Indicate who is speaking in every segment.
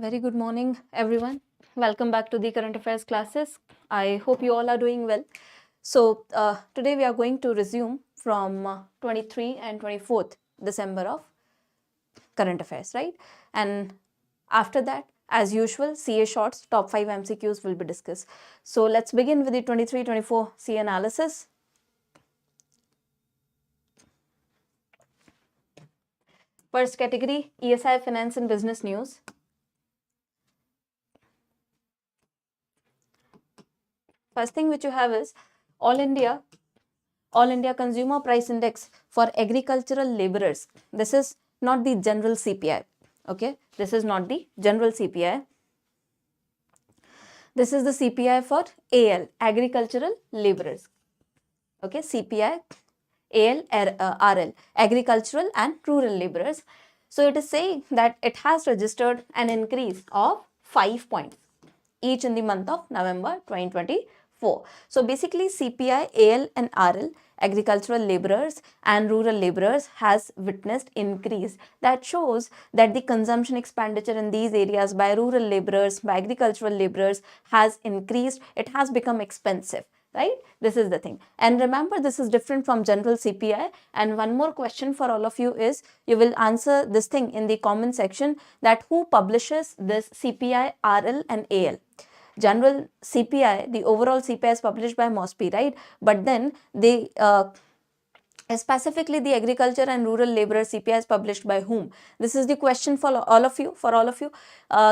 Speaker 1: Very good morning, everyone. Welcome back to the current affairs classes. I hope you all are doing well. So today we are going to resume from 23 and 24th December of current affairs, right? And after that, as usual, CA shorts, top 5 MCQs will be discussed. So let's begin with the 23-24 CA analysis. First category, ESI Finance and Business News. First thing which you have is All India Consumer Price Index for agricultural laborers. This is not the general CPI. Okay, this is not the general CPI. This is the CPI for AL, agricultural laborers. Okay, CPI, AL, RL, agricultural and rural laborers. So it is saying that it has registered an increase of 5 points each in the month of November 2024. So basically CPI, AL and RL, agricultural laborers and rural laborers, has witnessed increase. That shows that the consumption expenditure in these areas by rural laborers, by agricultural laborers has increased. It has become expensive. Right? This is the thing. And remember, this is different from general CPI. And one more question for all of you is, you will answer this thing in the comment section, that who publishes this CPI, RL and AL. General CPI, the overall CPI is published by MOSPI, right? But then they specifically the agriculture and rural laborer CPI is published by whom? This is the question for all of you.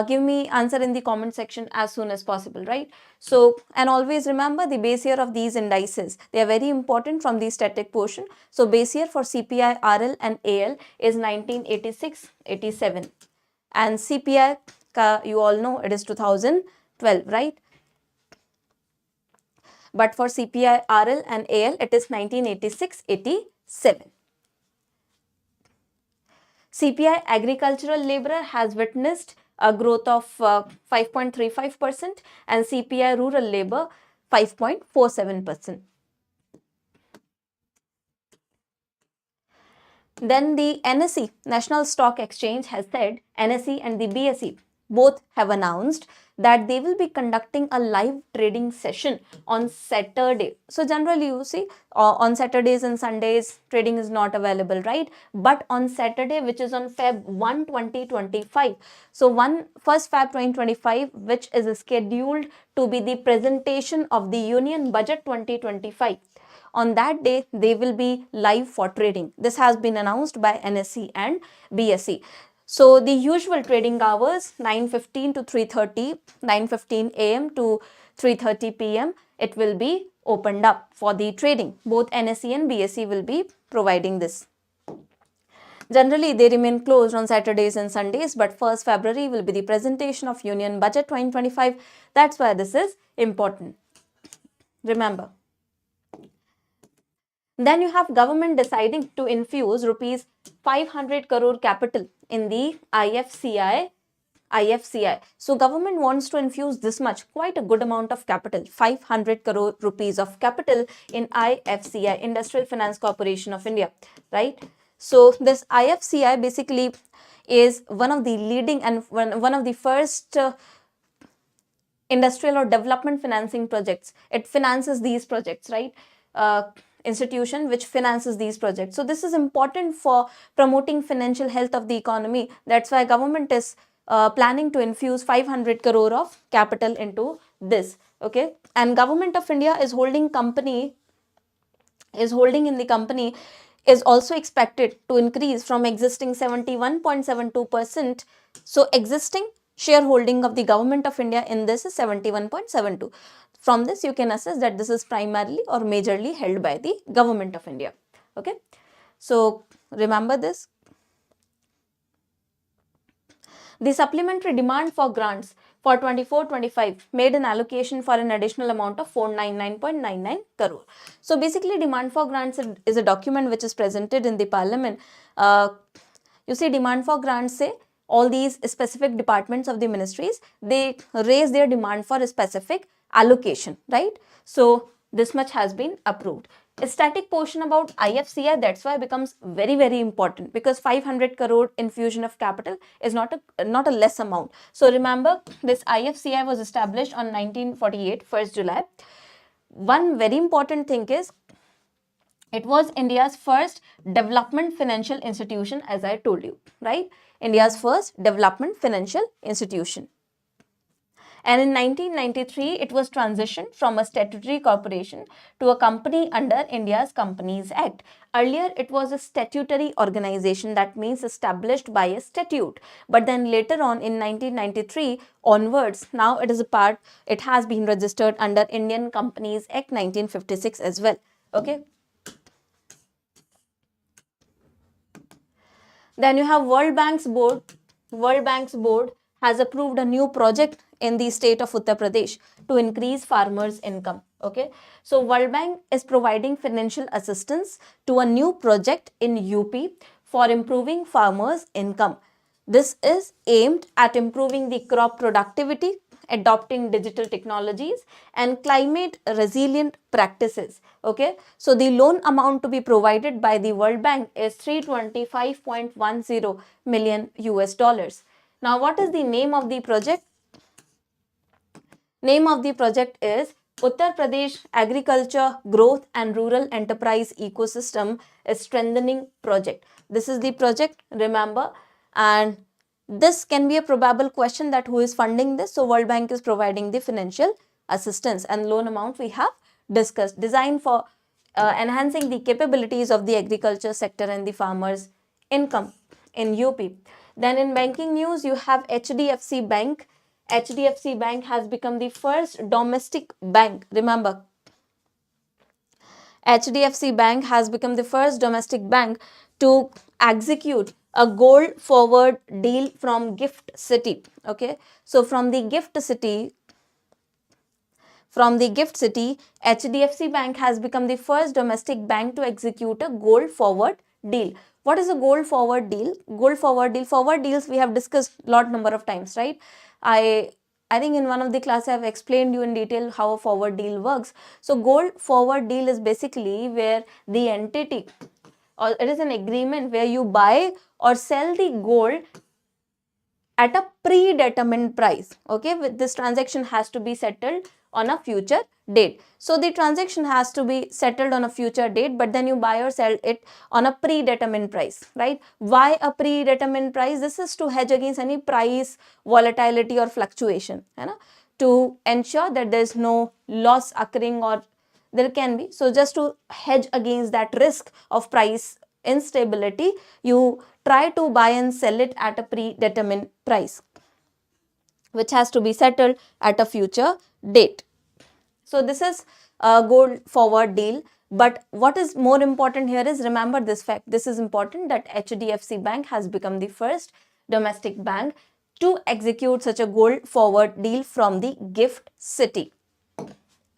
Speaker 1: Give me answer in the comment section as soon as possible, right? So, and always remember the base year of these indices. They are very important from the static portion. So base year for CPI, RL and AL is 1986-87, and CPI you all know it is 2012, right? But for CPI, RL and AL, it is 1986-87. CPI agricultural laborer has witnessed a growth of 5.35% and CPI rural labor 5.47%. Then the NSE, National Stock Exchange, has said, NSE and the BSE both have announced that they will be conducting a live trading session on Saturday. So generally you see on Saturdays and Sundays trading is not available, right? But on Saturday, which is on Feb 1, 2025. So 1st Feb 2025, which is scheduled to be the presentation of the Union Budget 2025. On that day, they will be live for trading. This has been announced by NSE and BSE. So the usual trading hours, 9:15 to 3:30, 9:15 a.m. to 3:30 p.m. it will be opened up for the trading. Both NSE and BSE will be providing this. Generally, they remain closed on Saturdays and Sundays, but 1st February will be the presentation of Union Budget 2025. That's why this is important. Remember. Then you have government deciding to infuse rupees 500 crore capital in the IFSCA. So government wants to infuse this much, quite a good amount of capital, 500 crore rupees of capital in IFSCA, Industrial Finance Corporation of India, right? So this IFSCA basically is one of the leading and one of the first industrial or development financing projects. It finances these projects, right? Institution which finances these projects. So this is important for promoting financial health of the economy. That's why government is planning to infuse 500 crore of capital into this. Okay, and Government of India is holding in the company is also expected to increase from existing 71.72%. So existing shareholding of the Government of India in this is 71.72. From this, you can assess that this is primarily or majorly held by the Government of India. Okay, so remember this. The supplementary demand for grants for 24-25 made an allocation for an additional amount of 499.99 crore. So basically, demand for grants is a document which is presented in the Parliament. You see, demand for grants say all these specific departments of the ministries, they raise their demand for a specific allocation, right? So this much has been approved. A static portion about IFSCA, that's why becomes very, very important, because 500 crore infusion of capital is not a less amount. So remember, this IFSCA was established on 1948, 1st July. One very important thing is, it was India's first development financial institution, as I told you, right? India's first development financial institution. And in 1993, it was transitioned from a statutory corporation to a company under India's Companies Act. Earlier, it was a statutory organization, that means established by a statute. But then later on in 1993 onwards, now it is a part, it has been registered under Indian Companies Act 1956 as well. Okay. Then you have World Bank's board. World Bank's board has approved a new project in the state of Uttar Pradesh to increase farmers' income. Okay, so World Bank is providing financial assistance to a new project in UP for improving farmers' income. This is aimed at improving the crop productivity, adopting digital technologies, and climate resilient practices. Okay, so the loan amount to be provided by the World Bank is 325.10 million US dollars. Now, what is the name of the project? Name of the project is Uttar Pradesh Agriculture Growth and Rural Enterprise Ecosystem Strengthening Project. This is the project, remember, and this can be a probable question, that who is funding this. So World Bank is providing the financial assistance, and loan amount we have discussed, designed for enhancing the capabilities of the agriculture sector and the farmers' income in UP. Then in banking news, you have HDFC Bank. HDFC Bank has become the first domestic bank. Remember, HDFC Bank has become the first domestic bank to execute a gold forward deal from Gift City. Okay, so from the Gift City, HDFC Bank has become the first domestic bank to execute a gold forward deal. What is a gold forward deal? Gold forward deal. Forward deals we have discussed lot number of times, right? I think in one of the classes I have explained you in detail how a forward deal works. So gold forward deal is basically where the entity, or it is an agreement where you buy or sell the gold at a predetermined price. Okay, with this transaction has to be settled on a future date. So the transaction has to be settled on a future date, but then you buy or sell it on a predetermined price, right? Why a predetermined price? This is to hedge against any price volatility or fluctuation, to ensure that there is no loss occurring, or there can be. So just to hedge against that risk of price instability, you try to buy and sell it at a predetermined price, which has to be settled at a future date. So this is a gold forward deal. But what is more important here is, remember this fact, this is important, that HDFC Bank has become the first domestic bank to execute such a gold forward deal from the Gift City.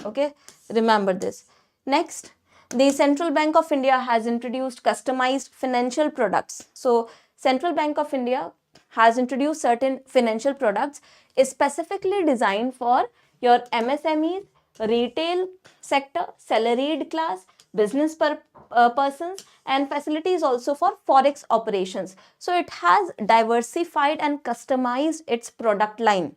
Speaker 1: Okay, remember this. Next, the Central Bank of India has introduced customized financial products. So Central Bank of India has introduced certain financial products specifically designed for your MSMEs, retail sector, salaried class, business persons, and facilities also for forex operations. So it has diversified and customized its product line.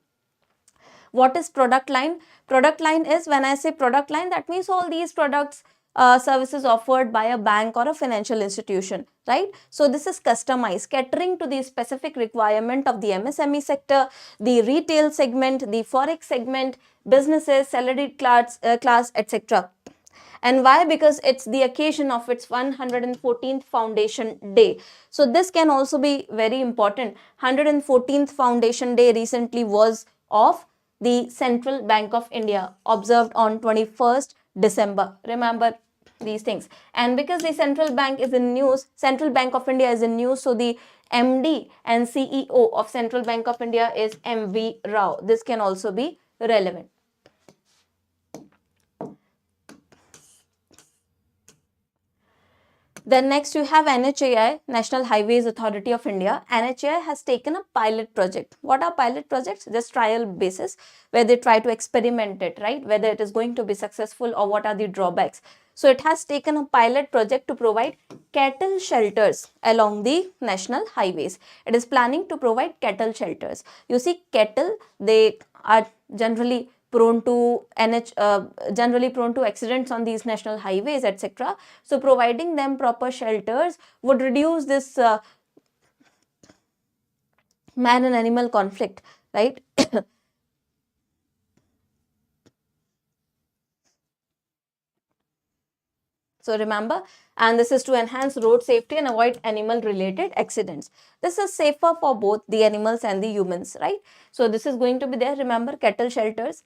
Speaker 1: What is product line? Product line is, when I say product line, that means all these products, services offered by a bank or a financial institution, right? So this is customized, catering to the specific requirement of the MSME sector, the retail segment, the forex segment, businesses, salaried class, etc. And why? Because it's the occasion of its 114th foundation day. So this can also be very important. 114th foundation day recently was of the Central Bank of India, observed on 21st December. Remember these things. And because the Central Bank is in news, Central Bank of India is in news, so the MD and CEO of Central Bank of India is MV Rao. This can also be relevant. Then next you have NHAI, National Highways Authority of India. NHAI has taken a pilot project. What are pilot projects? Just trial basis, where they try to experiment it, right? Whether it is going to be successful or what are the drawbacks. So it has taken a pilot project to provide cattle shelters along the national highways. It is planning to provide cattle shelters. You see, cattle, they are generally prone to generally prone to accidents on these national highways, etc. So providing them proper shelters would reduce this man and animal conflict, right? So remember, and this is to enhance road safety and avoid animal related accidents. This is safer for both the animals and the humans, right? So this is going to be there. Remember, cattle shelters.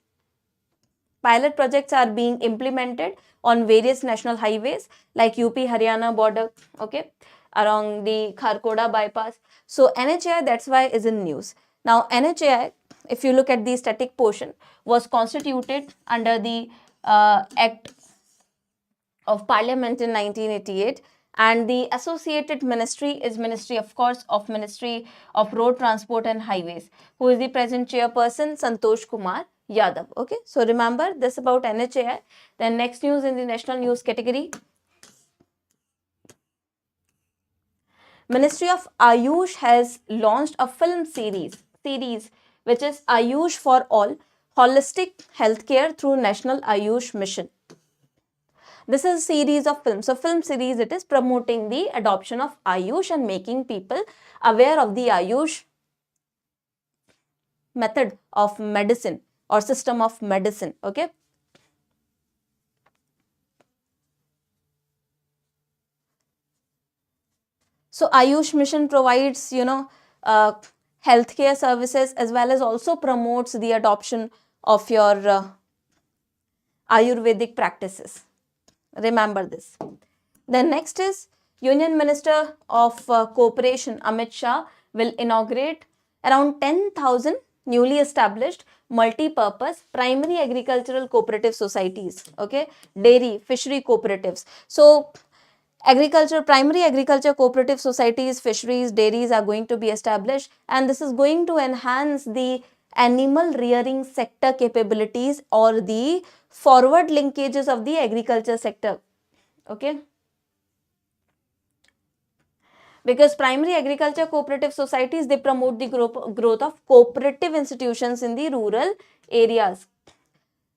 Speaker 1: Pilot projects are being implemented on various national highways like UP Haryana border, okay, along the Kharkoda bypass. So NHAI, that's why, is in news. Now NHAI, if you look at the static portion, was constituted under the Act of Parliament in 1988, and the associated ministry is Ministry, of course, of Ministry of Road Transport and Highways, who is the present chairperson, Santosh Kumar Yadav. Okay, so remember this about NHAI. Then next news in the national news category. Ministry of Ayush has launched a film series which is Ayush for All, Holistic Healthcare through National Ayush Mission. This is a series of films. So film series, it is promoting the adoption of Ayush and making people aware of the Ayush method of medicine or system of medicine. Okay. So Ayush mission provides, healthcare services as well as also promotes the adoption of your Ayurvedic practices. Remember this. Then next is Union Minister of Cooperation Amit Shah will inaugurate around 10,000 newly established multi-purpose primary agricultural cooperative societies, okay, dairy, fishery cooperatives. So primary agriculture cooperative societies, fisheries, dairies are going to be established, and this is going to enhance the animal rearing sector capabilities or the forward linkages of the agriculture sector. Okay. Because primary agriculture cooperative societies, they promote the growth of cooperative institutions in the rural areas.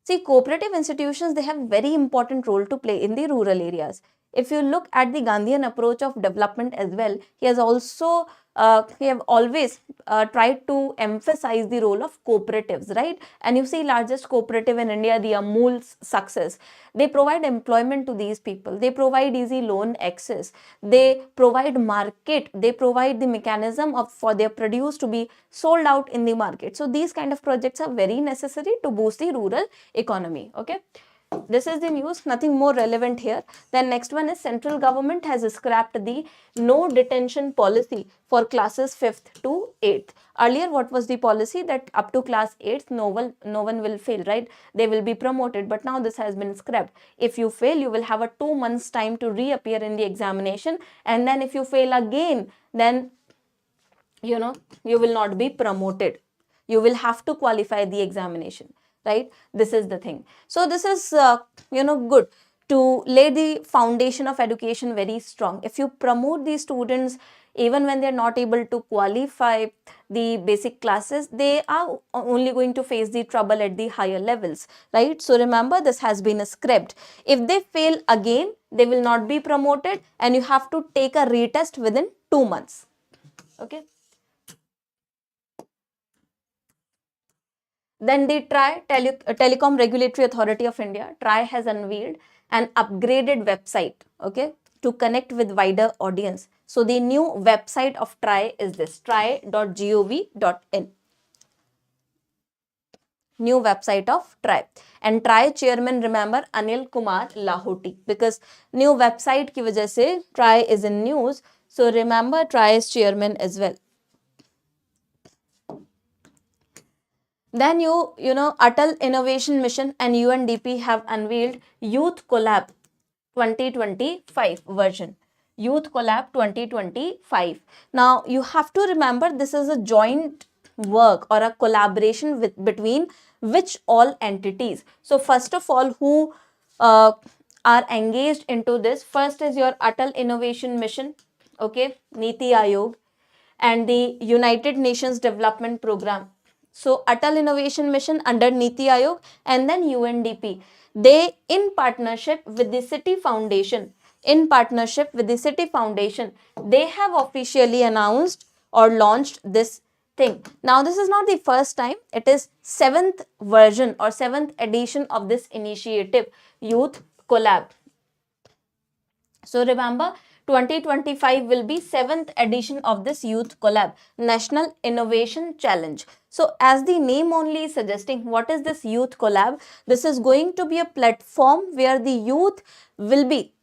Speaker 1: See, cooperative institutions, they have very important role to play in the rural areas. If you look at the Gandhian approach of development as well, he have always tried to emphasize the role of cooperatives, right? And you see largest cooperative in India, the Amul's success. They provide employment to these people. They provide easy loan access. They provide market. They provide the mechanism for their produce to be sold out in the market. So these kind of projects are very necessary to boost the rural economy. Okay. This is the news, nothing more relevant here. Then next one is central government has scrapped the no detention policy for classes 5th to 8th. Earlier, what was the policy? That up to class 8th, no one will fail, right? They will be promoted, but now this has been scrapped. If you fail, you will have a 2 months time to reappear in the examination, and then if you fail again, then you will not be promoted. You will have to qualify the examination, right? This is the thing. So this is good to lay the foundation of education very strong. If you promote these students even when they are not able to qualify the basic classes, they are only going to face the trouble at the higher levels, right? So remember, this has been scrapped. If they fail again, they will not be promoted, and you have to take a retest within 2 months. Okay. Then the Telecom Regulatory Authority of India, TRAI, has unveiled an upgraded website, okay, to connect with wider audience. So the new website of TRAI is this, trai.gov.in. New website of TRAI. And TRAI chairman, remember, Anil Kumar Lahoti. Because new website ki wajah se TRAI is in news. So remember TRAI's chairman as well. Then Atal Innovation Mission and UNDP have unveiled Youth Collab 2025 version. Youth Collab 2025. Now, you have to remember this is a joint work or a collaboration between which all entities. So, first of all, who are engaged into this. First is your Atal Innovation Mission, okay, Niti Aayog, and the United Nations Development Program. So Atal Innovation Mission under Niti Aayog, and then UNDP. They, in partnership with the City Foundation, they have officially announced or launched this thing. Now this is not the first time, it is 7th version or 7th edition of this initiative, Youth Collab. So remember, 2025 will be 7th edition of this Youth Collab, National Innovation Challenge. So as the name only is suggesting, what is this Youth Collab? This is going to be a platform where the youth will be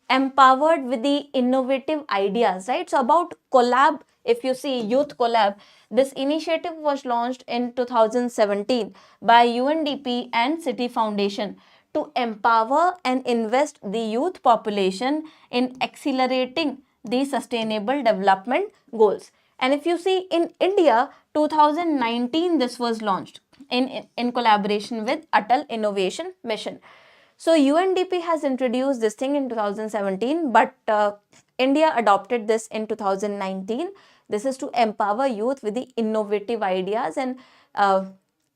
Speaker 1: empowered with the innovative ideas, right? So about collab, if you see Youth Collab, this initiative was launched in 2017 by UNDP and City Foundation to empower and invest the youth population in accelerating the sustainable development goals. And if you see in India, 2019 this was launched in collaboration with Atal Innovation Mission. So UNDP has introduced this thing in 2017, but India adopted this in 2019. This is to empower youth with the innovative ideas and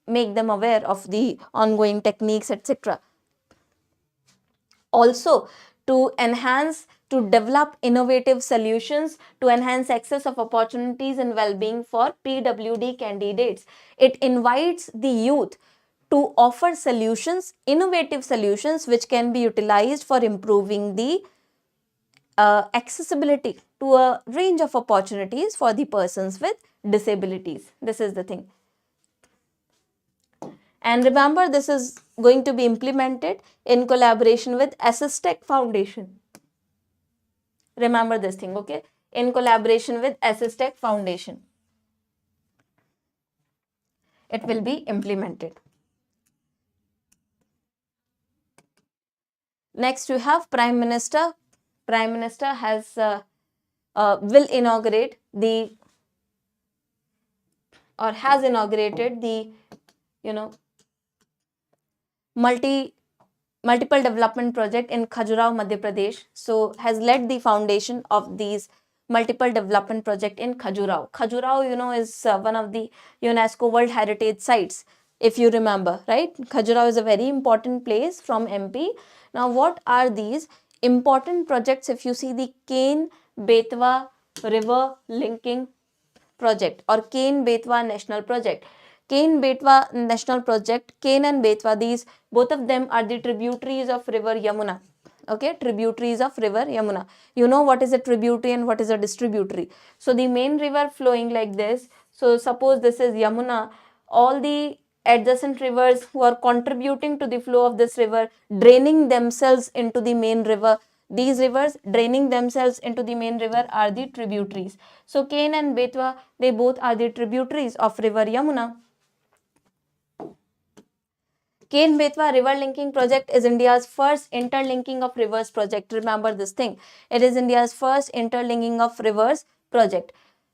Speaker 1: make them aware of the ongoing techniques, etc. Also, to develop innovative solutions to enhance access of opportunities and well-being for PWD candidates. It invites the youth to offer solutions, innovative solutions, which can be utilized for improving the accessibility to a range of opportunities for the persons with disabilities. This is the thing. And remember, this is going to be implemented in collaboration with SSTech Foundation. Remember this thing, okay? In collaboration with SSTech Foundation, it will be implemented. Next, you have Prime Minister. Prime Minister has will inaugurate the or has inaugurated the multiple development project in Khajuraho, Madhya Pradesh. So has led the foundation of these multiple development project in Khajuraho. Khajuraho, is one of the UNESCO World Heritage Sites, if you remember, right? Khajuraho is a very important place from MP. Now, what are these important projects? If you see the Ken-Betwa River Linking Project or Ken-Betwa National Project. Ken-Betwa National Project, Ken and Betwa, these both of them are the tributaries of river Yamuna. Okay, tributaries of river Yamuna. You know what is a tributary and what is a distributary. So the main river flowing like this. So suppose this is Yamuna, all the adjacent rivers who are contributing to the flow of this river, draining themselves into the main river. These rivers draining themselves into the main river are the tributaries. So Ken and Betwa, they both are the tributaries of river Yamuna. Ken-Betwa River Linking Project is India's first interlinking of rivers project. Remember this thing. It is India's first interlinking of rivers project.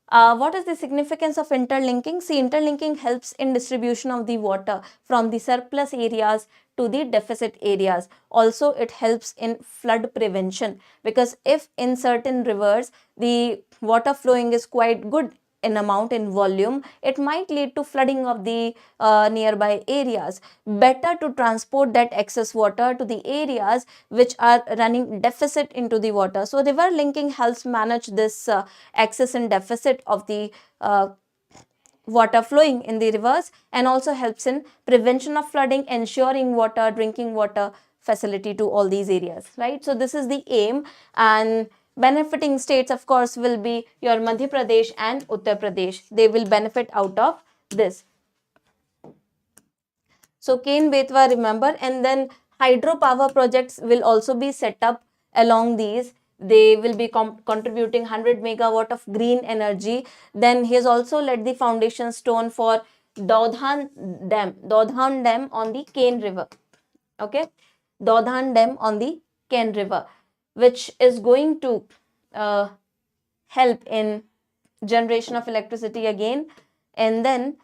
Speaker 1: What is the significance of interlinking? See, interlinking helps in distribution of the water from the surplus areas to the deficit areas. Also, it helps in flood prevention, because if in certain rivers the water flowing is quite good in amount, in volume, it might lead to flooding of the nearby areas. Better to transport that excess water to the areas which are running deficit into the water. So river linking helps manage this excess and deficit of the water flowing in the rivers, and also helps in prevention of flooding, ensuring water, drinking water facility to all these areas, right? So this is the aim, and benefiting states, of course, will be your Madhya Pradesh and Uttar Pradesh. They will benefit out of this. So Ken-Betwa, remember, and then hydropower projects will also be set up along these. They will be contributing 100 megawatt of green energy. Then he has also laid the foundation stone for Dodhan Dam on the Ken River. Okay, Dodhan Dam on the Ken River, which is going to help in generation of electricity again. And then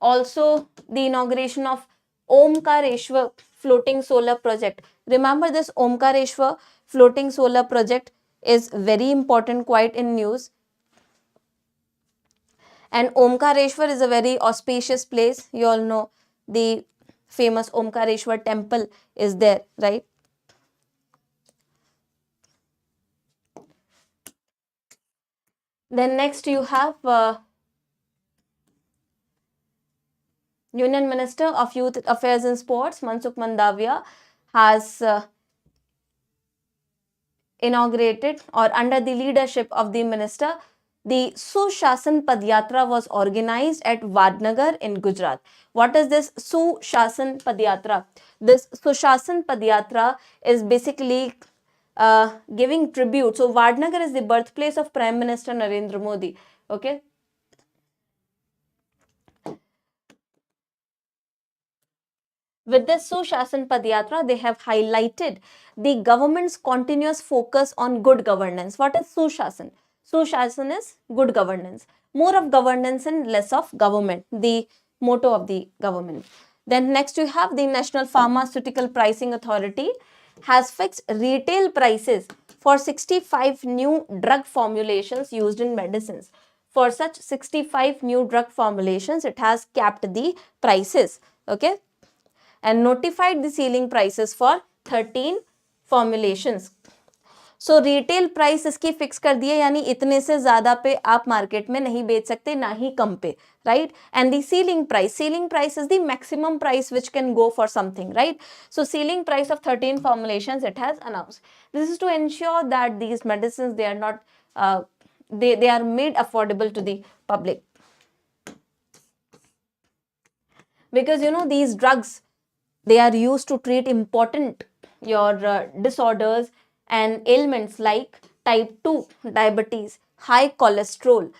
Speaker 1: also the inauguration of Omkareshwar floating solar project. Remember this Omkareshwar floating solar project is very important, quite in news. And Omkareshwar is a very auspicious place. You all know the famous Omkareshwar temple is there, right? Then next you have Union Minister of Youth Affairs and Sports, Mansukh Mandavia, has inaugurated, or under the leadership of the minister, the Sushasan Padyatra was organized at Vadnagar in Gujarat. What is this Sushasan Padyatra? This Sushasan Padyatra is basically giving tribute. So Vadnagar is the birthplace of Prime Minister Narendra Modi. Okay. With this Sushasan Padyatra, they have highlighted the government's continuous focus on good governance. What is Sushasan? Sushasan is good governance. More of governance and less of government, the motto of the government. Then next you have the National Pharmaceutical Pricing Authority has fixed retail prices for 65 new drug formulations used in medicines. For such 65 new drug formulations, it has capped the prices. Okay. And notified the ceiling prices for 13 formulations. So retail price इसकी fix कर दी है, यानी इतने से ज्यादा पे आप market में नहीं बेच सकते, ना ही कम पे, right. And the ceiling price is the maximum price which can go for something, right. So ceiling price of 13 formulations it has announced. This is to ensure that these medicines, they are not they are made affordable to the public, because you know these drugs, they are used to treat important your disorders and ailments like type 2 diabetes, high cholesterol,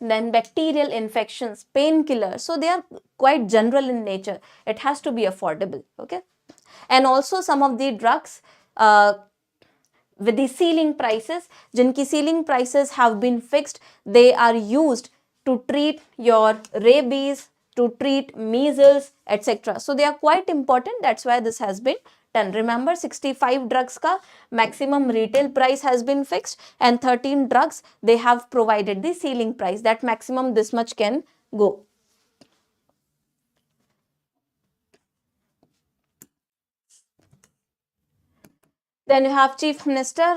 Speaker 1: then bacterial infections, painkillers. So they are quite general in nature. It has to be affordable. Okay. And also some of the drugs with the ceiling prices, jinki ceiling prices have been fixed, they are used to treat your rabies, to treat measles, etc. So they are quite important. That's why this has been done. Remember, 65 drugs ka maximum retail price has been fixed, and 13 drugs, they have provided the ceiling price that maximum this much can go. Then you have Chief Minister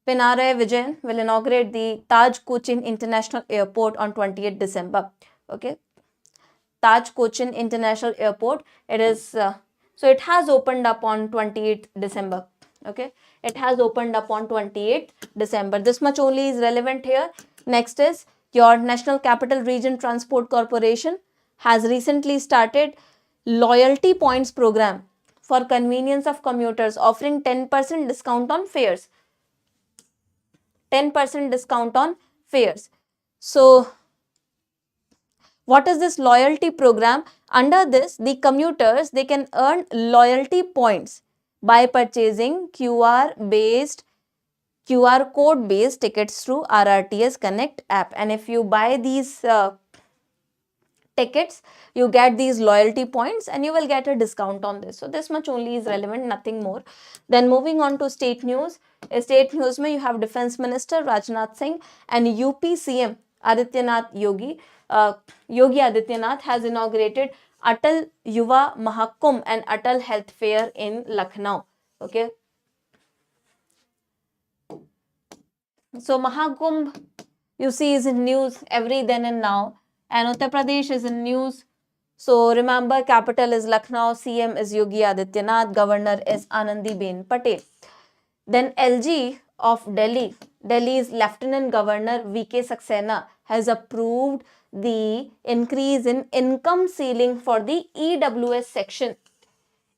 Speaker 1: Pinarayi Vijayan will inaugurate the Taj Cochin International Airport on 28th December. Okay. Taj Cochin International Airport, it is, so it has opened up on 28th December. Okay. It has opened up on 28th December. This much only is relevant here. Next is your National Capital Region Transport Corporation has recently started loyalty points program for convenience of commuters, offering 10% discount on fares. 10% discount on fares. So what is this loyalty program? Under this, the commuters, they can earn loyalty points by purchasing QR code based tickets through RRTS Connect app. And if you buy these tickets, you get these loyalty points and you will get a discount on this. So this much only is relevant, nothing more. Then moving on to state news. State news mein you have Defense Minister Rajnath Singh and UP CM Adityanath Yogi Adityanath has inaugurated Atal Yuva Mahakumbh and Atal Health Fair in Lucknow. Okay. So Mahakumbh, you see, is in news every then and now, and Uttar Pradesh is in news. So remember, capital is Lucknow, CM is Yogi Adityanath, governor is Anandiben Patel. Then LG of Delhi, Delhi's Lieutenant Governor VK Saxena has approved the increase in income ceiling for the EWS section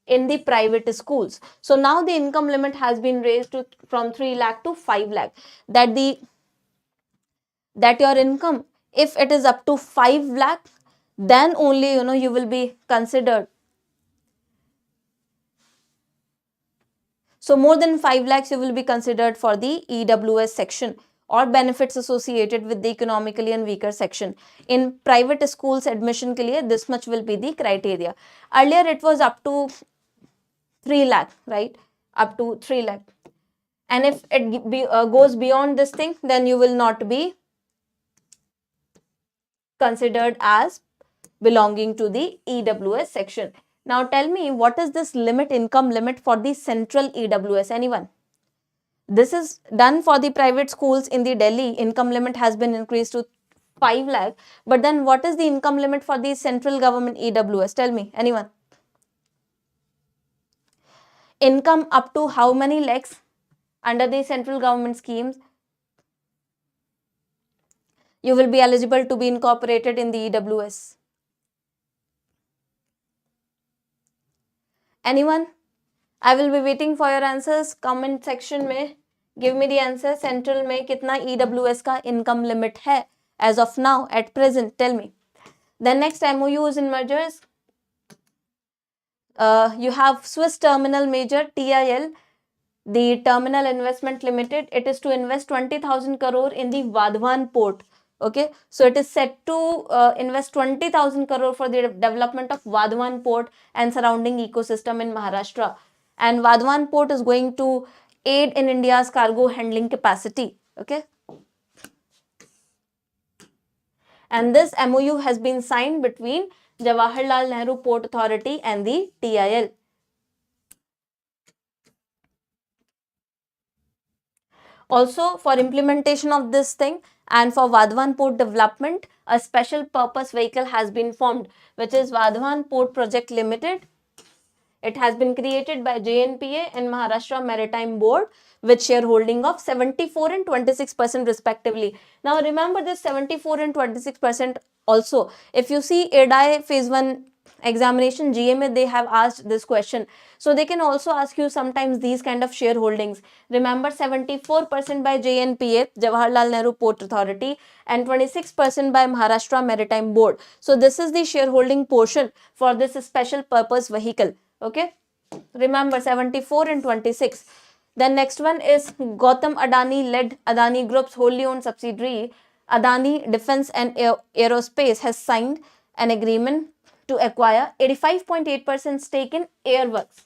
Speaker 1: in the private schools. So now the income limit has been raised to from 3 lakh to 5 lakh. That your income, if it is up to 5 lakh, then only you will be considered. So more than 5 lakhs you will be considered for the EWS section or benefits associated with the economically and weaker section. In private schools admission के लिए this much will be the criteria. Earlier it was up to 3 lakh, right? Up to 3 lakh. And if it goes beyond this thing, then you will not be considered as belonging to the EWS section. Now tell me, what is this income limit for the central EWS? Anyone? This is done for the private schools in the Delhi. Income limit has been increased to 5 lakh. But then what is the income limit for the central government EWS? Tell me, anyone? Income up to how many lakhs under the central government schemes you will be eligible to be incorporated in the EWS? Anyone? I will be waiting for your answers. Comment section में give me the answer. Central में कितना EWS का income limit है as of now at present? Tell me. The next MOUs and mergers. You have Swiss Terminal Major TIL, the Terminal Investment Limited. It is to invest 20,000 crore in the Vadhavan port. Okay, so it is set to invest 20,000 crore for the development of Vadhavan port and surrounding ecosystem in Maharashtra. And Vadhavan port is going to aid in India's cargo handling capacity. Okay, and this MOU has been signed between Jawaharlal Nehru Port Authority and the TIL. Also, for implementation of this thing and for Vadhavan port development, a special purpose vehicle has been formed, which is Vadhavan Port Project Limited. It has been created by JNPA and Maharashtra Maritime Board with shareholding of 74 and 26% respectively. Now remember this 74 and 26% also. If you see IRDAI phase 1 examination GMA, they have asked this question. So they can also ask you sometimes these kind of shareholdings. Remember 74% by JNPA, Jawaharlal Nehru Port Authority, and 26% by Maharashtra Maritime Board. So this is the shareholding portion for this special purpose vehicle. Okay, remember 74 and 26. Then next one is Gautam Adani led Adani Group's wholly owned subsidiary Adani Defense and Aerospace has signed an agreement to acquire 85.8% stake in Airworks,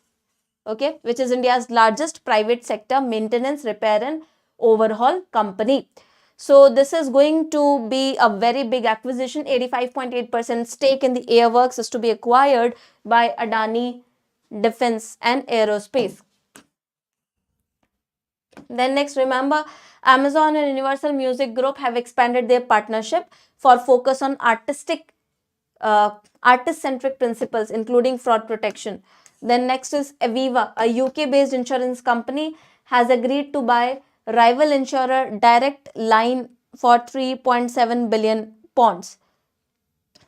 Speaker 1: okay, which is India's largest private sector maintenance, repair and overhaul company. So this is going to be a very big acquisition. 85.8% stake in the Airworks is to be acquired by Adani Defense and Aerospace. Then next, remember Amazon and Universal Music Group have expanded their partnership for focus on artist-centric principles, including fraud protection. Then next is Aviva, a UK-based insurance company, has agreed to buy rival insurer Direct Line for 3.7 billion pounds.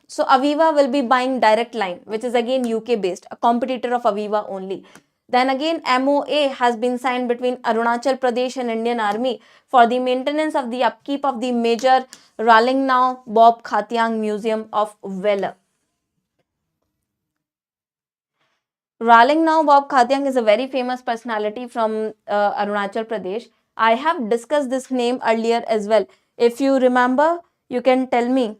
Speaker 1: So Aviva will be buying Direct Line, which is again UK based, a competitor of Aviva only. Then again, MOA has been signed between Arunachal Pradesh and Indian Army for the maintenance of the upkeep of the major Raleigh-Now Bob Khatyang Museum of Valor. Raleigh-Now Bob Khatyang is a very famous personality from Arunachal Pradesh. I have discussed this name earlier as well. If you remember, you can tell me.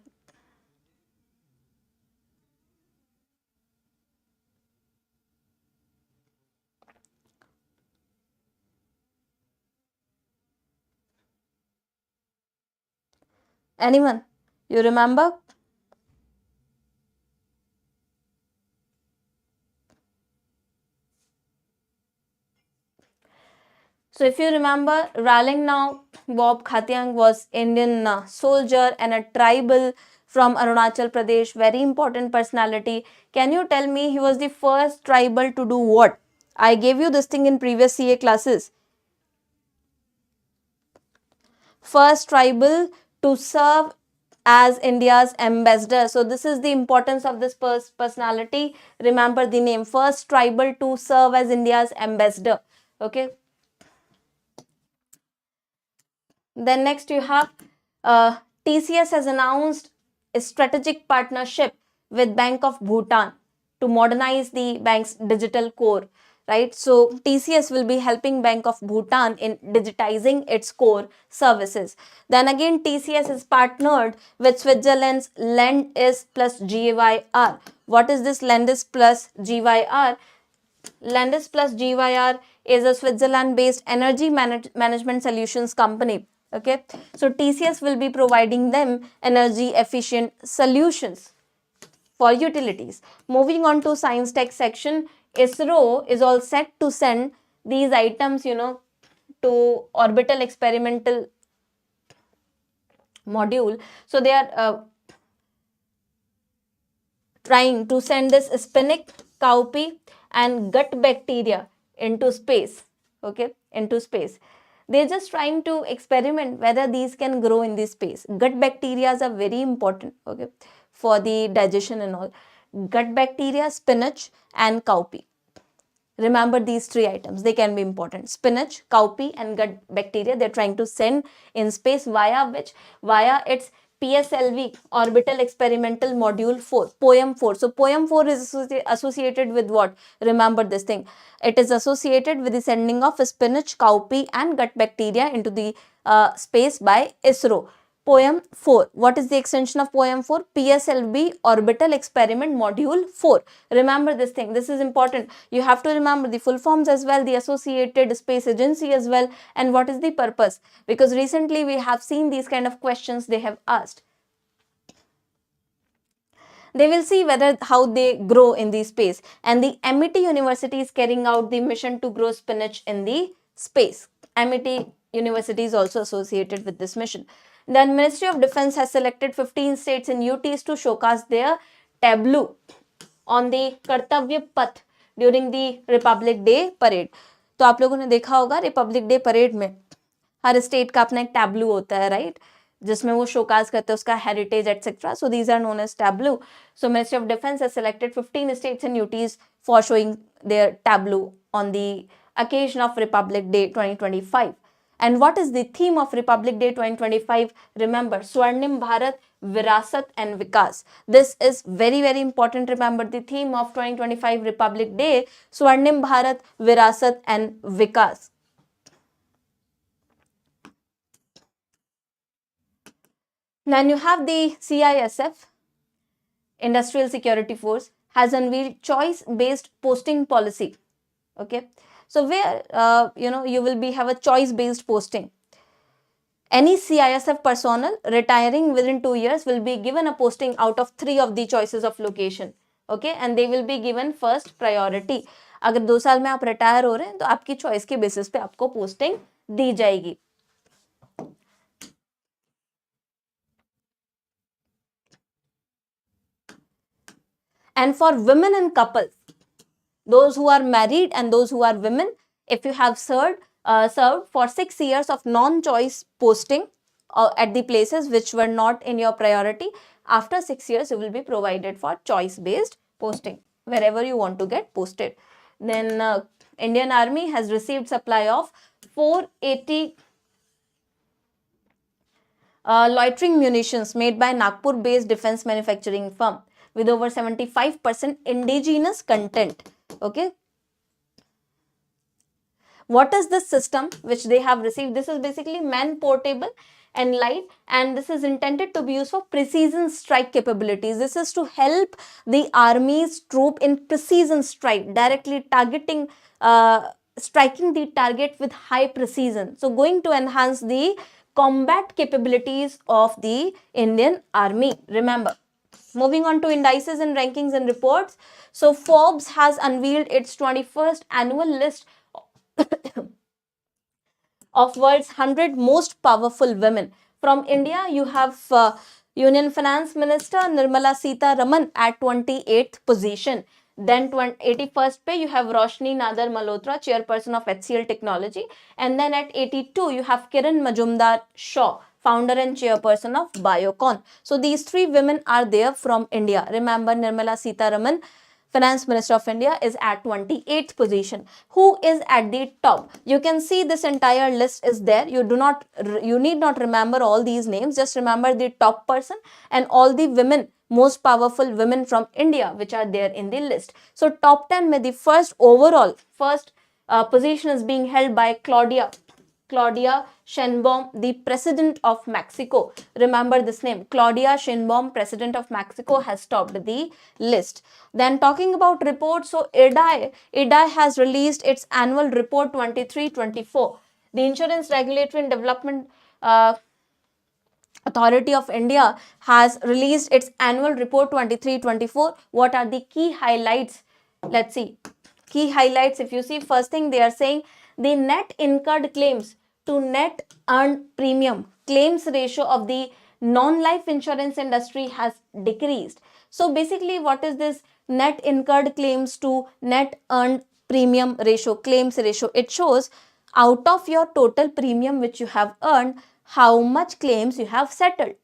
Speaker 1: Anyone? You remember? So if you remember, Raleigh-Now Bob Khatyang was Indian soldier and a tribal from Arunachal Pradesh, very important personality. Can you tell me he was the first tribal to do what? I gave you this thing in previous CA classes. First tribal to serve as India's ambassador. So this is the importance of this personality. Remember the name, first tribal to serve as India's ambassador. Okay. Then next you have TCS has announced a strategic partnership with Bank of Bhutan to modernize the bank's digital core, right? So TCS will be helping Bank of Bhutan in digitizing its core services. Then again, TCS is partnered with Switzerland's Lendis plus GYR. What is this Lendis plus GYR? Lendis plus GYR is a Switzerland-based energy management solutions company. Okay, so TCS will be providing them energy efficient solutions for utilities. Moving on to science tech section, ISRO is all set to send these items, to orbital experimental module. So they are trying to send this spinach, cowpea and gut bacteria into space. Okay, into space. They're just trying to experiment whether these can grow in this space. Gut bacteria are very important, okay, for the digestion and all. Gut bacteria, spinach and cowpea. Remember these three items, they can be important. Spinach, cowpea and gut bacteria, they're trying to send in space via which? Via its PSLV, Orbital Experimental Module 4, POEM 4. So POEM 4 is associated with what? Remember this thing. It is associated with the sending of spinach, cowpea and gut bacteria into the space by ISRO. POEM 4. What is the extension of POEM 4? PSLV Orbital Experiment Module 4. Remember this thing. This is important. You have to remember the full forms as well, the Associated Space Agency as well, and what is the purpose. Because recently we have seen these kind of questions they have asked. They will see whether how they grow in the space. And the MIT University is carrying out the mission to grow spinach in the space. MIT University is also associated with this mission. Then Ministry of Defense has selected 15 states and UTs to showcase their tableau on the Kartavya Path during the Republic Day parade. तो आप लोगों ने देखा होगा Republic day parade में हर state का अपना एक टैब्लू होता है, राइट, जिसमें वो शोकाज करते हैं उसका heritage etcetera. So these are known as tableau. So ministry of defence has selected 15 states and UTs for showing their tableau on the occasion of Republic Day 2025. And what is the theme of Republic Day 2025? Remember, Swarnim Bharat, Virasat and Vikas. This is very, very important. Remember the theme of 2025 Republic Day, Swarnim Bharat, Virasat and Vikas. Then you have the CISF, Industrial Security Force, has unveiled choice-based posting policy. Okay. So where, you will have a choice-based posting. Any CISF personnel retiring within 2 years will be given a posting out of 3 of the choices of location. Okay, and they will be given first priority. अगर 2 साल में आप retire हो रहे हैं तो आपकी choice के बेसिस पे आपको पोस्टिंग दी जाएगी. And for women and couples, those who are married and those who are women, if you have served for 6 years of non-choice posting at the places which were not in your priority, after 6 years you will be provided for choice-based posting wherever you want to get posted. Then Indian Army has received supply of 480 loitering munitions made by Nagpur-based defense manufacturing firm with over 75% indigenous content. Okay. What is this system which they have received? This is basically man-portable and light, and this is intended to be used for precision strike capabilities. This is to help the army's troop in precision strike, directly targeting, striking the target with high precision. So going to enhance the combat capabilities of the Indian Army. Remember. Moving on to indices and rankings and reports. So Forbes has unveiled its 21st annual list of world's 100 most powerful women. From India, you have Union Finance Minister Nirmala Sitharaman at 28th position. Then 81st pe you have Roshni Nadar Malhotra, chairperson of HCL Technology. And then at 82 you have Kiran Majumdar Shaw, founder and chairperson of Biocon. So these 3 women are there from India. Remember Nirmala Sitharaman Finance Minister of India is at 28th position. Who is at the top? You can see this entire list is there. You need not remember all these names. Just remember the top person and all the women, most powerful women from India, which are there in the list. So top 10 mein the first position is being held by Claudia Sheinbaum, the president of Mexico. Remember this name. Claudia Sheinbaum, president of Mexico, has topped the list. Then talking about reports, so IRDAI has released its annual report 23-24. The Insurance Regulatory and Development Authority of India has released its annual report 23-24. What are the key highlights? Let's see. Key highlights, if you see, first thing they are saying the net incurred claims to net earned premium claims ratio of the non-life insurance industry has decreased. So basically, what is this net incurred claims to net earned premium ratio, claims ratio? It shows out of your total premium which you have earned, how much claims you have settled.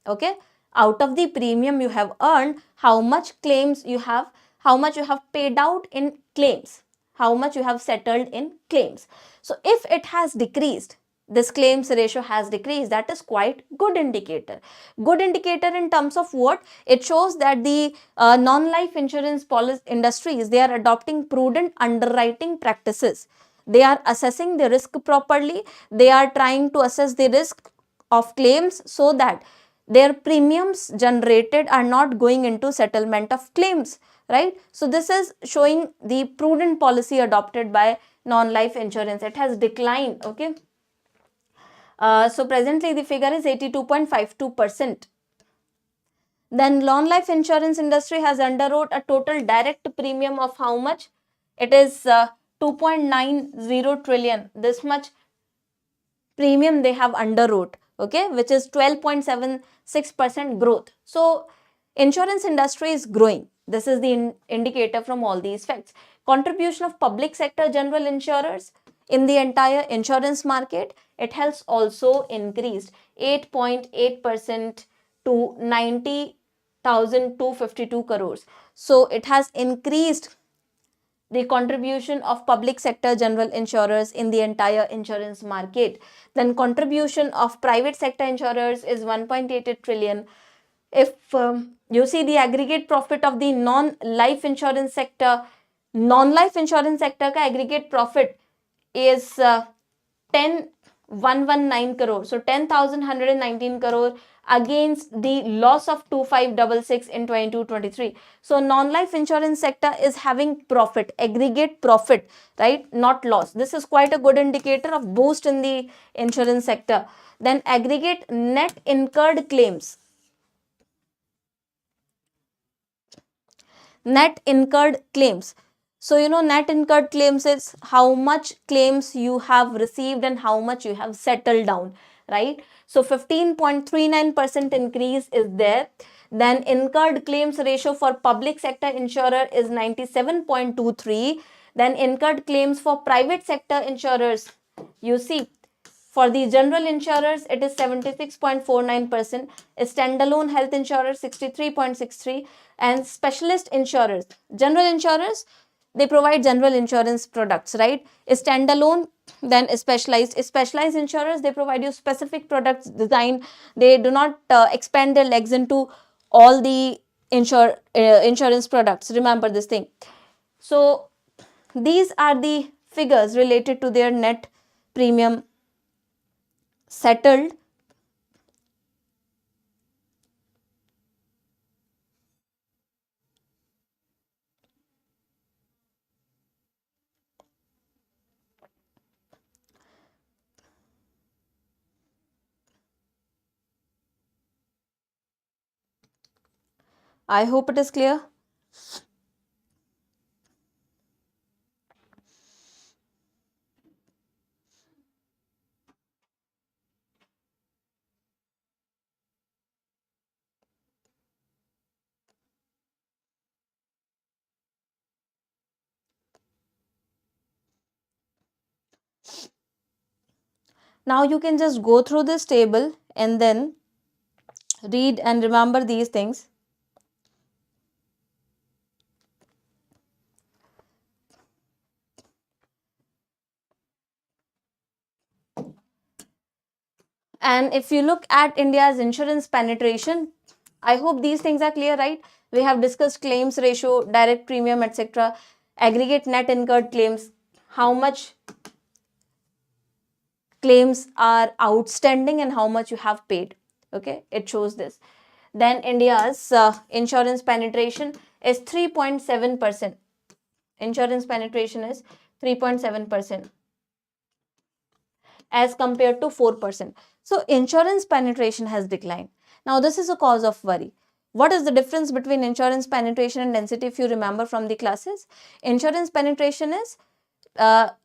Speaker 1: Okay, out of the premium you have earned, how much claims you have, how much you have paid out in claims, how much you have settled in claims. So if it has decreased, this claims ratio has decreased, that is quite good indicator. Good indicator in terms of what? It shows that the non-life insurance policy industries, they are adopting prudent underwriting practices. They are assessing the risk properly. They are trying to assess the risk of claims so that their premiums generated are not going into settlement of claims, right? So this is showing the prudent policy adopted by non-life insurance. It has declined, okay? So presently the figure is 82.52%. Then non-life insurance industry has underwrote a total direct premium of how much? It is 2.90 trillion. This much premium they have underwrote, okay, which is 12.76% growth. So insurance industry is growing. This is the indicator from all these facts. Contribution of public sector general insurers in the entire insurance market, it has also increased 8.8% to 90,252 crores. So it has increased the contribution of public sector general insurers in the entire insurance market. Then contribution of private sector insurers is 1.88 trillion. If you see the aggregate profit of the non-life insurance sector ka aggregate profit is 10,119 crore. So 10,119 crore against the loss of 2,566 in 22-23. So non-life insurance sector is having profit, aggregate profit, right? Not loss. This is quite a good indicator of boost in the insurance sector. Then aggregate net incurred claims. Net incurred claims. So, you know, net incurred claims is how much claims you have received and how much you have settled down, right? So, 15.39% increase is there. Then incurred claims ratio for public sector insurer is 97.23. Then incurred claims for private sector insurers, you see, for the general insurers, it is 76.49%, standalone health insurers 63.63, and specialist insurers. General insurers, they provide general insurance products, right? Standalone, then specialized. Specialized insurers, they provide you specific products designed. They do not expand their legs into all the insurance products. Remember this thing. So these are the figures related to their net premium settled. I hope it is clear. Now you can just go through this table and then read and remember these things. And if you look at India's insurance penetration, I hope these things are clear, right? We have discussed claims ratio, direct premium, etc., aggregate net incurred claims, how much claims are outstanding and how much you have paid. Okay, it shows this. Then India's insurance penetration is 3.7%. Insurance penetration is 3.7% as compared to 4%. So insurance penetration has declined. Now this is a cause of worry. What is the difference between insurance penetration and density? If you remember from the classes, insurance penetration is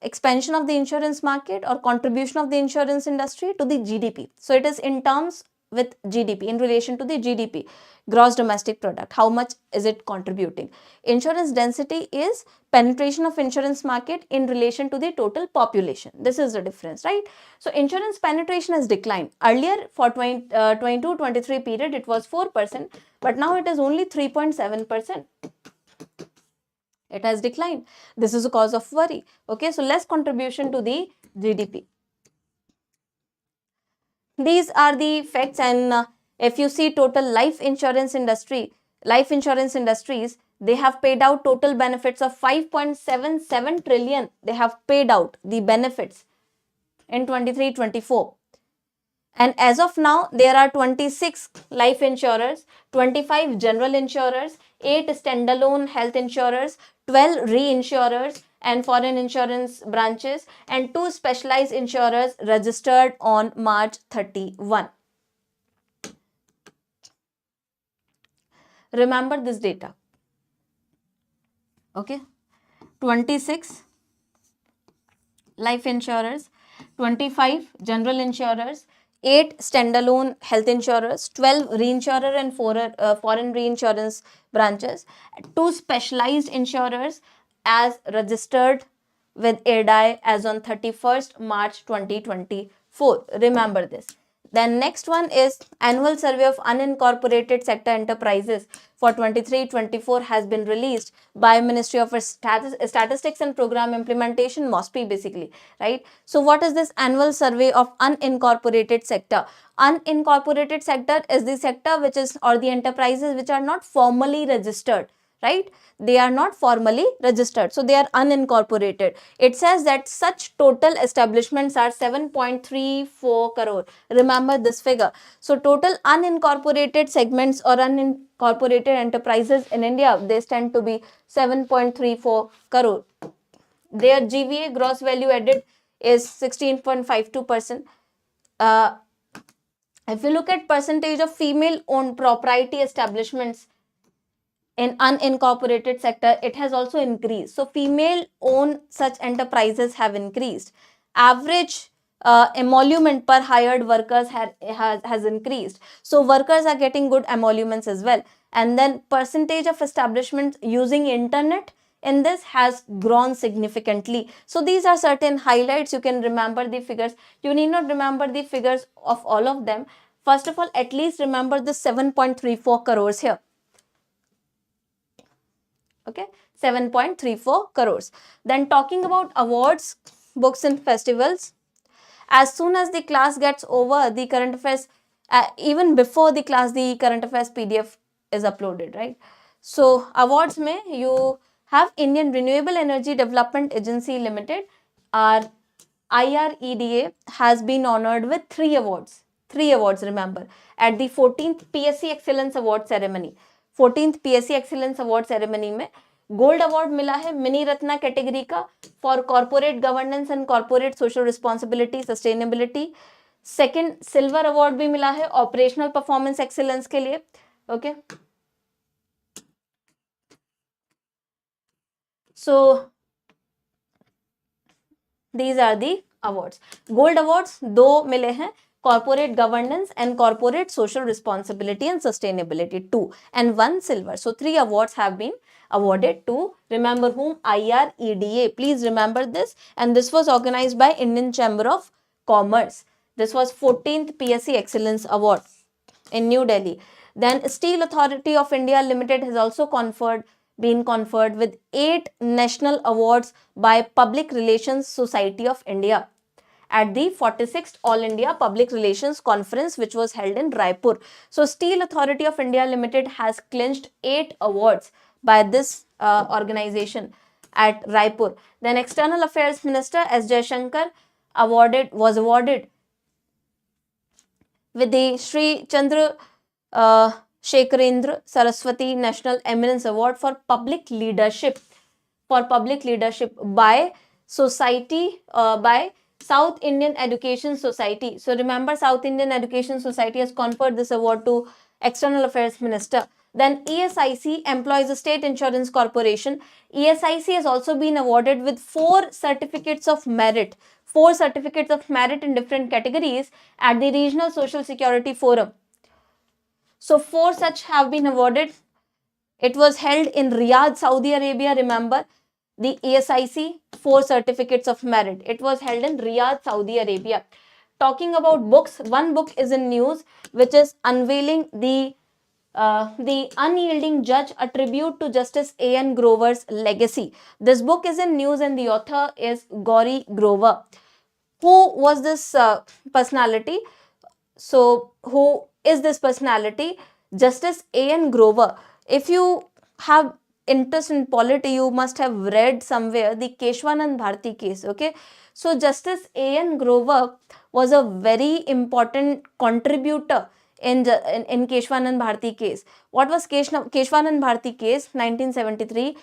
Speaker 1: expansion of the insurance market or contribution of the insurance industry to the GDP. So it is in terms with GDP, in relation to the GDP, gross domestic product, how much is it contributing. Insurance density is penetration of insurance market in relation to the total population. This is the difference, right? So insurance penetration has declined. Earlier for 22-23 period it was 4%, but now it is only 3.7%. It has declined. This is a cause of worry. Okay, so less contribution to the GDP. These are the facts, and if you see total life insurance industries, they have paid out total benefits of 5.77 trillion. They have paid out the benefits in 23-24. And as of now, there are 26 life insurers, 25 general insurers, 8 standalone health insurers, 12 reinsurers and foreign insurance branches, and 2 specialized insurers registered on March 31. Remember this data. Okay. 26 life insurers, 25 general insurers, 8 standalone health insurers, 12 reinsurer and foreign reinsurance branches, 2 specialized insurers as registered with IRDAI as on 31st March 2024. Remember this. Then next one is annual survey of unincorporated sector enterprises for 23-24 has been released by Ministry of Statistics and Program Implementation, MOSPI basically, right? So what is this annual survey of unincorporated sector? Unincorporated sector is the sector which is, or the enterprises which are not formally registered, right? They are not formally registered, so they are unincorporated. It says that such total establishments are 7.34 crore. Remember this figure. So total unincorporated segments or unincorporated enterprises in India, they stand to be 7.34 crore. Their GVA, gross value added, is 16.52%. If you look at percentage of female owned propriety establishments in unincorporated sector, it has also increased. So female owned such enterprises have increased. Average emolument per hired workers has increased. So workers are getting good emoluments as well. And then percentage of establishments using internet in this has grown significantly. So these are certain highlights. You can remember the figures. You need not remember the figures of all of them. First of all, at least remember the 7.34 crores here. Okay, 7.34 crores. Then talking about awards, books and festivals. As soon as the class gets over, the current affairs, even before the class, the current affairs PDF is uploaded, right? So awards mein you have Indian Renewable Energy Development Agency Limited, our IRDAI, has been honored with 3 awards. 3 awards, remember, at the 14th PSC Excellence Award Ceremony. 14th PSC Excellence Award Ceremony में gold award मिला है mini Ratna category का for corporate governance and corporate social responsibility sustainability. Second silver award भी मिला है operational performance excellence के लिए. Okay, so these are the awards. Gold awards 2 मिले हैं, corporate governance and corporate social responsibility and sustainability 2, and 1 silver. So 3 awards have been awarded to, remember whom, IRDAI. Please remember this, and this was organized by Indian Chamber of Commerce. This was 14th PSC Excellence Award in New Delhi. Then Steel Authority of India Limited has also been conferred with 8 national awards by Public Relations Society of India. at the 46th All India Public Relations Conference, which was held in Raipur. So Steel Authority of India Limited has clinched 8 awards by this organization at Raipur. Then External Affairs Minister S. Jaishankar was awarded with the Sri Chandra Shekharendra Saraswati National Eminence Award for public leadership by South Indian Education Society. So remember, South Indian Education Society has conferred this award to External Affairs Minister. Then ESIC, Employees State Insurance Corporation. ESIC has also been awarded with 4 certificates of merit. 4 certificates of merit in different categories at the Regional Social Security Forum. So 4 such have been awarded. It was held in Riyadh, Saudi Arabia. Remember, the ESIC 4 certificates of merit. It was held in Riyadh, Saudi Arabia. Talking about books, one book is in news, which is Unveiling the Unyielding Judge, a tribute to Justice A.N. Grover's legacy. This book is in news and the author is Gauri Grover. Who was this personality? So, who is this personality? Justice A.N. Grover. If you have interest in polity, you must have read somewhere the Keshwanand Bharti case, okay? So, Justice A.N. Grover was a very important contributor in Keshwanand Bharti case. What was Keshwanand Bharti case? 1973.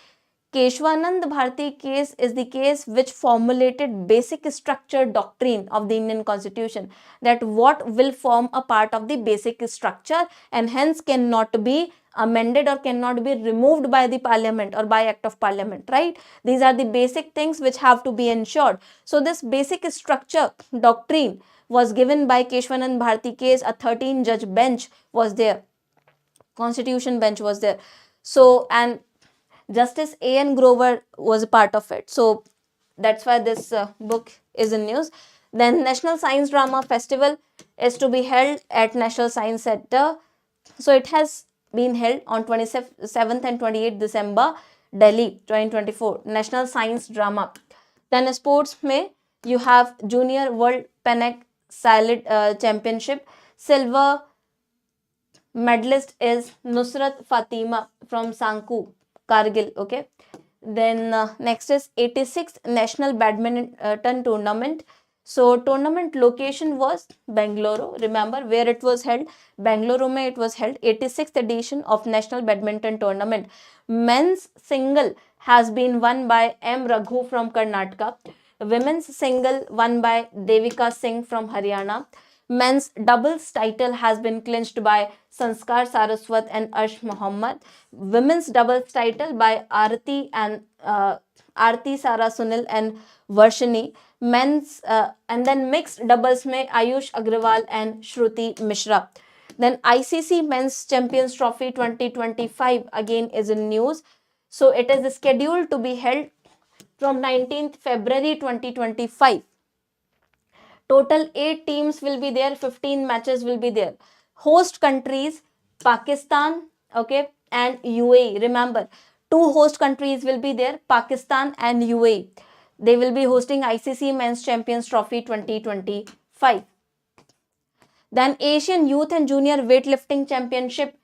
Speaker 1: Keshwanand Bharti case is the case which formulated basic structure doctrine of the Indian Constitution, that what will form a part of the basic structure and hence cannot be amended or cannot be removed by the parliament or by act of parliament, right? These are the basic things which have to be ensured. So this basic structure doctrine was given by Keshwanand Bharti case. A 13-judge bench was there, constitution bench was there. So, and Justice A.N. Grover was a part of it. So that's why this book is in news. Then National Science Drama Festival is to be held at National Science Center. So it has been held on 27th and 28th December, Delhi 2024. National Science Drama. Then sports में you have Junior World Panic Salad Championship. Silver medalist is Nusrat Fatima from Sanku, Kargil, okay. Then next is 86th National Badminton Tournament. So tournament location was Bengaluru. Remember where it was held? Bengaluru mein it was held. 86th edition of National Badminton Tournament. Men's single has been won by M. Raghu from Karnataka. Women's single won by Devika Singh from Haryana. Men's doubles title has been clinched by Sanskar Saraswat and Arsh Muhammad. Women's doubles title by Aarti Sara Sunil and Varshini. Men's and then mixed doubles mein Ayush Agrawal and Shruti Mishra. Then ICC Men's Champions Trophy 2025 again is in news. So it is scheduled to be held from 19th February 2025. Total 8 teams will be there, 15 matches will be there. Host countries, Pakistan, okay, and UAE. Remember, 2 host countries will be there, Pakistan and UAE. They will be hosting ICC Men's Champions Trophy 2025. Then Asian Youth and Junior Weightlifting Championship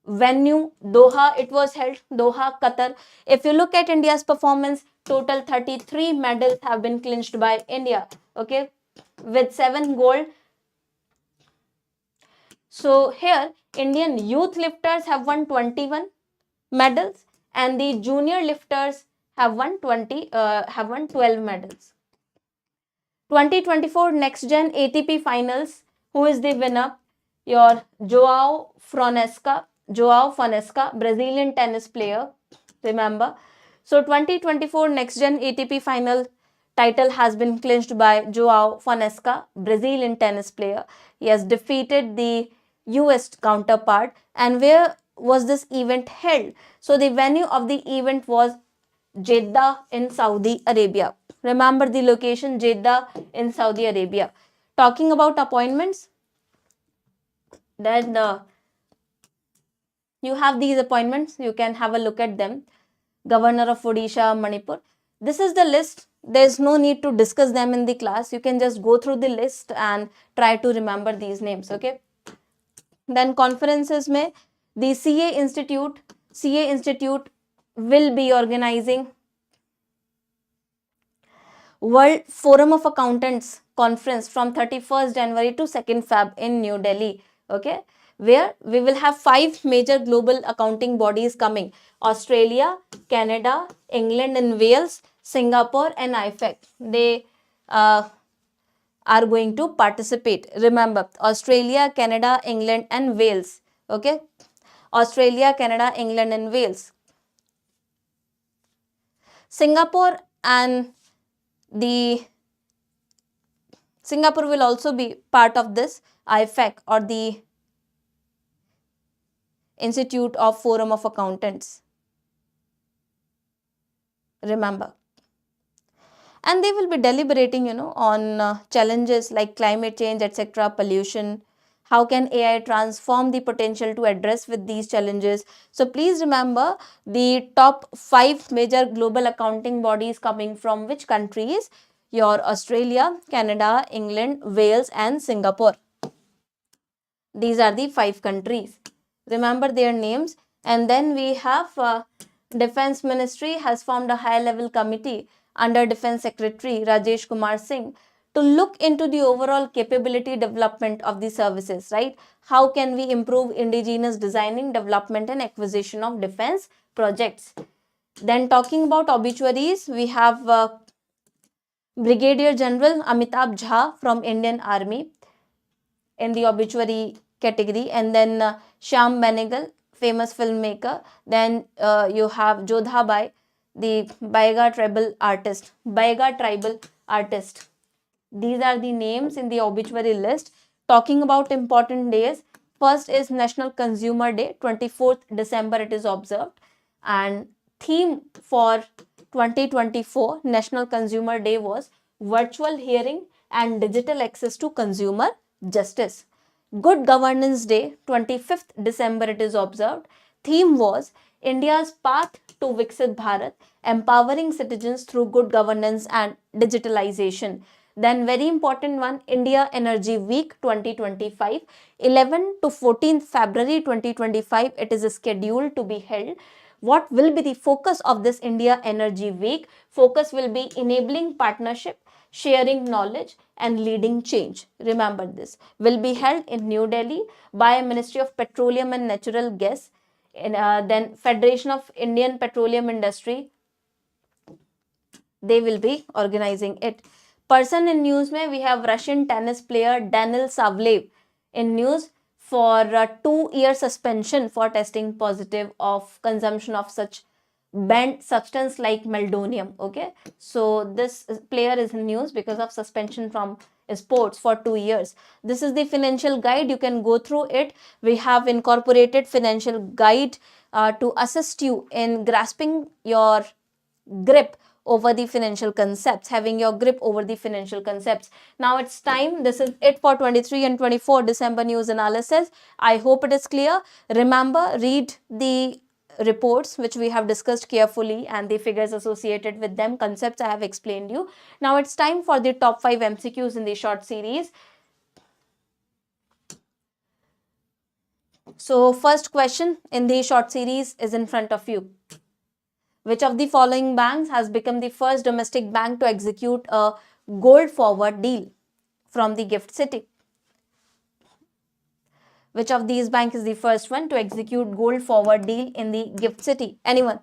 Speaker 1: venue, Doha, it was held, Doha, Qatar. If you look at India's performance, total 33 medals have been clinched by India, okay, with 7 gold. So here Indian youth lifters have won 21 medals and the junior lifters have won 12 medals. 2024 Next Gen ATP Finals, who is the winner? Your Joao Fonseca, Brazilian tennis player, remember. So 2024 Next Gen ATP Final title has been clinched by Joao Fonseca, Brazilian tennis player. He has defeated the US counterpart. And where was this event held? So the venue of the event was Jeddah in Saudi Arabia. Remember the location, Jeddah in Saudi Arabia. Talking about appointments, then you have these appointments. You can have a look at them. Governor of Odisha, Manipur. This is the list there's no need to discuss them in the class. You can just go through the list and try to remember these names. Okay. Then conferences में the CA Institute will be organizing World Forum of Accountants conference from 31st January to 2nd Feb in New Delhi. Okay, where we will have 5 major global accounting bodies coming: Australia, Canada, England and Wales, Singapore and IFSCA. They are going to participate. Remember, Australia, Canada, England and Wales. Okay, Australia, Canada, England and Wales. Singapore will also be part of this IFSCA, or the Institute of Forum of Accountants. Remember. And they will be deliberating, on challenges like climate change, etc., pollution. How can AI transform the potential to address with these challenges? So please remember the top 5 major global accounting bodies coming from which countries? Your Australia, Canada, England, Wales and Singapore. These are the 5 countries. Remember their names. And then we have Defense Ministry has formed a high-level committee under Defense Secretary Rajesh Kumar Singh to look into the overall capability development of the services, right? How can we improve indigenous designing, development and acquisition of defense projects? Then talking about obituaries, we have Brigadier General Amitabh Jha from Indian Army in the obituary category, and then Shyam Benegal, famous filmmaker. Then you have Jodha Bai, the Baiga tribal artist. These are the names in the obituary list. Talking about important days, first is National Consumer Day, 24th December it is observed, and theme for 2024 National Consumer Day was virtual hearing and digital access to consumer justice. Good Governance Day, 25th December it is observed. Theme was India's path to Viksit Bharat, empowering citizens through good governance and digitalization. Then very important one, India Energy Week 2025, 11 to 14th February 2025 it is scheduled to be held. What will be the focus of this India Energy Week? Focus will be enabling partnership, sharing knowledge and leading change. Remember, this will be held in New Delhi by Ministry of Petroleum and Natural Gas, then Federation of Indian Petroleum Industry. They will be organizing it. Person in news mein we have Russian tennis player Daniil Savlev in news for a 2-year suspension for testing positive of consumption of such banned substance like meldonium. Okay, so this player is in news because of suspension from sports for 2 years. This is the financial guide, you can go through it. We have incorporated financial guide to assist you in grasping your grip over the financial concepts, having your grip over the financial concepts. Now it's time. This is it for 23 and 24 December news analysis. I hope it is clear. Remember, read the reports which we have discussed carefully and the figures associated with them, concepts I have explained you. Now it's time for the top 5 MCQs in the short series. So first question in the short series is in front of you. Which of the following banks has become the first domestic bank to execute a gold forward deal from the GIFT City? Which of these banks is the first one to execute gold forward deal in the GIFT City? Anyone?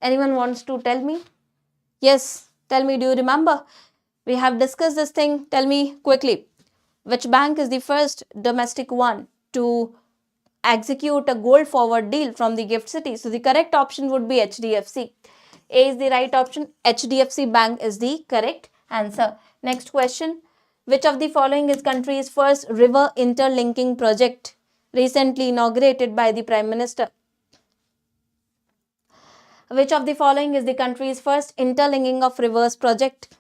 Speaker 1: Anyone wants to tell me? Yes, tell me, do you remember? We have discussed this thing. Tell me quickly. Which bank is the first domestic one to execute a gold forward deal from the GIFT City? So the correct option would be HDFC. A is the right option. HDFC Bank is the correct answer. Next question. Which of the following is country's first river interlinking project recently inaugurated by the Prime Minister? Which of the following is the country's first interlinking of rivers project?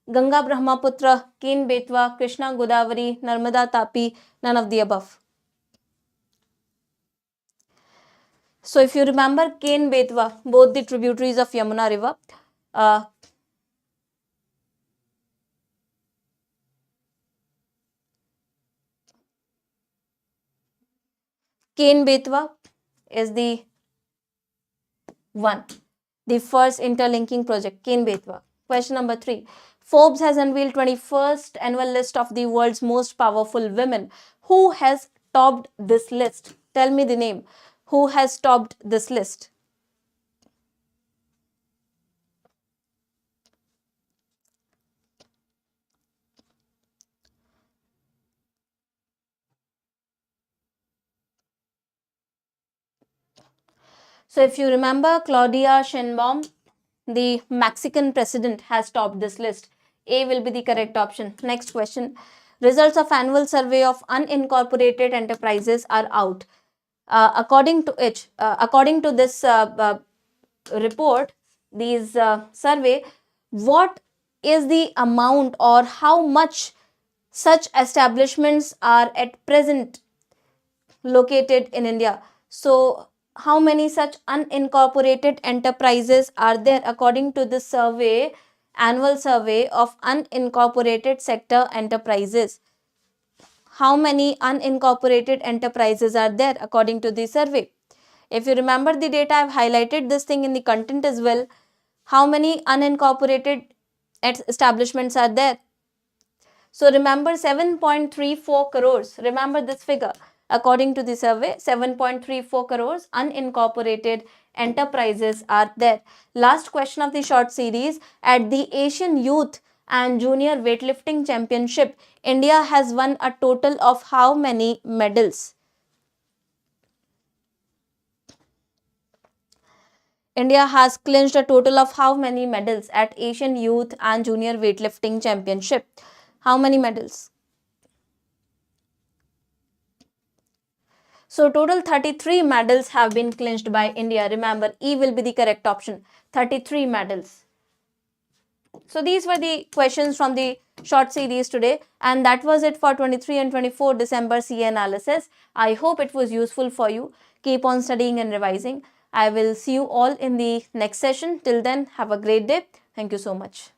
Speaker 1: Ganga Brahmaputra, Ken Betwa, Krishna Godavari, Narmada Tapi, none of the above. So if you remember Ken Betwa, both the tributaries of Yamuna river, Ken Betwa is the one, the first interlinking project, Ken Betwa. Question number 3. Forbes has unveiled 21st annual list of the world's most powerful women. Who has topped this list? Tell me the name. Who has topped this list? So if you remember, Claudia Sheinbaum, the Mexican president, has topped this list. A will be the correct option. Next question. Results of annual survey of unincorporated enterprises are out. According to this report, these survey, what is the amount or how much such establishments are at present located in India? So how many such unincorporated enterprises are there according to this survey, annual survey of unincorporated sector enterprises? How many unincorporated enterprises are there according to the survey? If you remember the data, I've highlighted this thing in the content as well. How many unincorporated establishments are there? So remember 7.34 crores. Remember this figure. According to the survey, 7.34 crores unincorporated enterprises are there. Last question of the short series. At the Asian Youth and Junior Weightlifting Championship, India has won a total of how many medals? India has clinched a total of how many medals at Asian Youth and Junior Weightlifting Championship? How many medals? So total 33 medals have been clinched by India. Remember, E will be the correct option. 33 medals. So these were the questions from the short series today, and that was it for 23 and 24 December CA analysis. I hope it was useful for you. Keep on studying and revising. I will see you all in the next session. Till then, have a great day. Thank you so much.